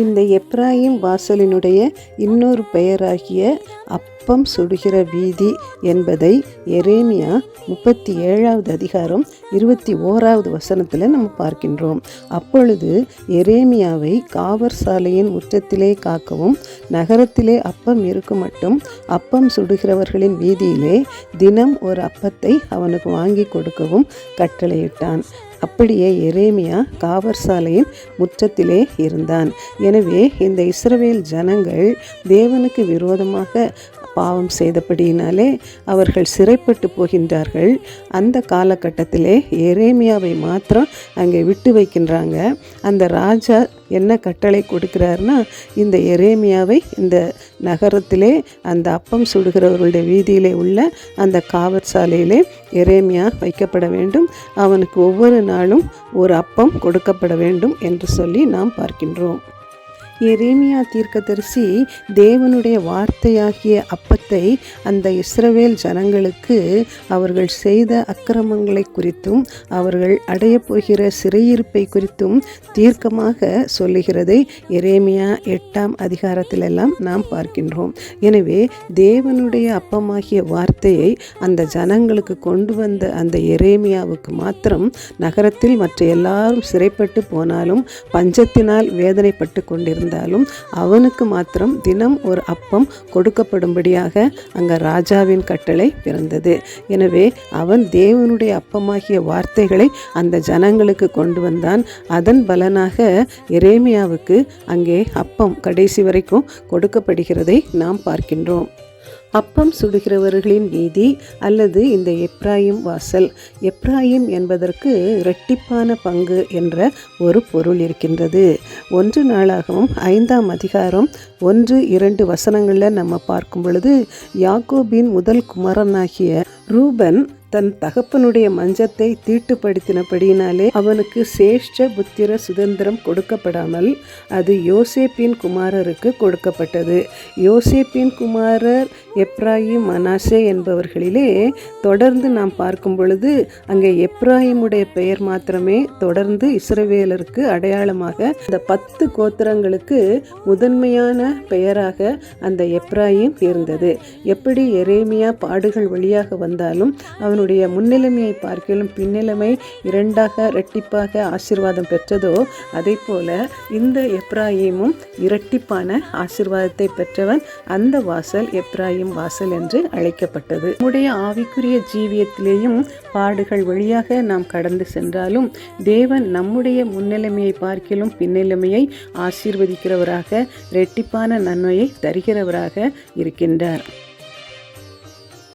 இந்த எப்ராயிம் வாசலினுடைய இன்னொரு பெயராகிய அப்பம் சுடுகிற வீதி என்பதை எரேமியா 37வது அதிகாரம் 21வது வசனத்தில் நம்ம பார்க்கின்றோம். அப்பொழுது எரேமியாவை காவற் சாலையின் முற்றத்திலே காக்கவும், நகரத்திலே அப்பம் இருக்கும் மட்டும் அப்பம் சுடுகிறவர்களின் வீதியிலே தினம் ஒரு அப்பத்தை அவனுக்கு வாங்கி கொடுக்கவும் கட்டளையிட்டான். அப்படியே எரேமியா காவற் சாலையின் முற்றத்திலே இருந்தான். எனவே இந்த இஸ்ரவேல் ஜனங்கள் தேவனுக்கு விரோதமாக பாவம் செய்தபடியினாலே அவர்கள் சிறைப்பட்டு போகின்றார்கள். அந்த காலகட்டத்திலே எரேமியாவை மாத்திரம் அங்கே விட்டு வைக்கின்றாங்க. அந்த ராஜா என்ன கட்டளை கொடுக்கிறாருன்னா, இந்த எரேமியாவை இந்த நகரத்திலே அந்த அப்பம் சுடுகிறவர்களுடைய வீதியிலே உள்ள அந்த காவற் சாலையிலே எரேமியா வைக்கப்பட வேண்டும். அவனுக்கு ஒவ்வொரு நாளும் ஒரு அப்பம் கொடுக்கப்பட வேண்டும் என்று சொல்லி நாம் பார்க்கின்றோம். எரேமியா தீர்க்கதரிசி தேவனுடைய வார்த்தையாகிய அப்பத்தை அந்த இஸ்ரவேல் ஜனங்களுக்கு அவர்கள் செய்த அக்கிரமங்களை குறித்தும் அவர்கள் அடைய போகிற சிறையிருப்பை குறித்தும் தீர்க்கமாக சொல்லுகிறதை எரேமியா 8ஆம் அதிகாரத்திலெல்லாம் நாம் பார்க்கின்றோம். எனவே தேவனுடைய அப்பமாகிய வார்த்தையை அந்த ஜனங்களுக்கு கொண்டு வந்த அந்த எரேமியாவுக்கு மாத்திரம் நகரத்தில் மற்ற எல்லாரும் சிறைப்பட்டு போனாலும் பஞ்சத்தினால் வேதனைப்பட்டு கொண்டிருந்தாலும் அவனுக்கு மாத்திரம் தினம் ஒரு அப்பம் கொடுக்கப்படும்படியாக அங்கே ராஜாவின் கட்டளை பிறந்தது. எனவே அவன் தேவனுடைய அப்பமாகிய வார்த்தைகளை அந்த ஜனங்களுக்கு கொண்டு வந்தான். அதன் பலனாக எரேமியாவுக்கு அங்கே அப்பம் கடைசி வரைக்கும் கொடுக்கப்படுகிறதை நாம் பார்க்கின்றோம். அப்பம் சுடுகிறவர்களின் வீதி அல்லது இந்த எப்ராயிம் வாசல். எப்ராயிம் என்பதற்கு இரட்டிப்பான பங்கு என்ற ஒரு பொருள் இருக்கின்றது. 1 நாளாகவும் 5ஆம் அதிகாரம் 1-2 வசனங்களில் நம்ம பார்க்கும் பொழுது, யாக்கோபின் முதல் குமாரனாகிய ரூபன் தன் தகப்பனுடைய மஞ்சத்தை தீட்டுப்படுத்தினபடியினாலே அவனுக்கு சேஷ்ட புத்திர சுதந்திரம் கொடுக்கப்படாமல் அது யோசேப்பின் குமாரருக்கு கொடுக்கப்பட்டது. யோசேப்பின் குமாரர் எப்ராயிம் மனாசே என்பவர்களிலே தொடர்ந்து நாம் பார்க்கும் பொழுது அங்கே எப்ராயிமுடைய பெயர் மாத்திரமே தொடர்ந்து இஸ்ரவேலருக்கு அடையாளமாக இந்த 10 கோத்திரங்களுக்கு முதன்மையான பெயராக அந்த எப்ராயிம் இருந்தது. எப்படி எரேமியா பாடுகள் வழியாக வந்தாலும் அவனுடைய முன்னிலைமையை பார்க்கலும் பின்னிலைமை 2ஆக இரட்டிப்பாக ஆசீர்வாதம் பெற்றதோ, அதே போல இந்த எப்ராயிமும் இரட்டிப்பான ஆசீர்வாதத்தை பெற்றவன். அந்த வாசல் எப்ராயிம் வாசல் என்று அழைக்கப்பட்டது. நம்முடைய ஆவிக்குரிய ஜீவியத்திலேயும் பாடுகள் வழியாக நாம் கடந்து சென்றாலும் தேவன் நம்முடைய முன்னிலைமையை பார்க்கலும் பின்னிலைமையை ஆசீர்வதிக்கிறவராக இரட்டிப்பான நன்மையை தருகிறவராக இருக்கின்றார்.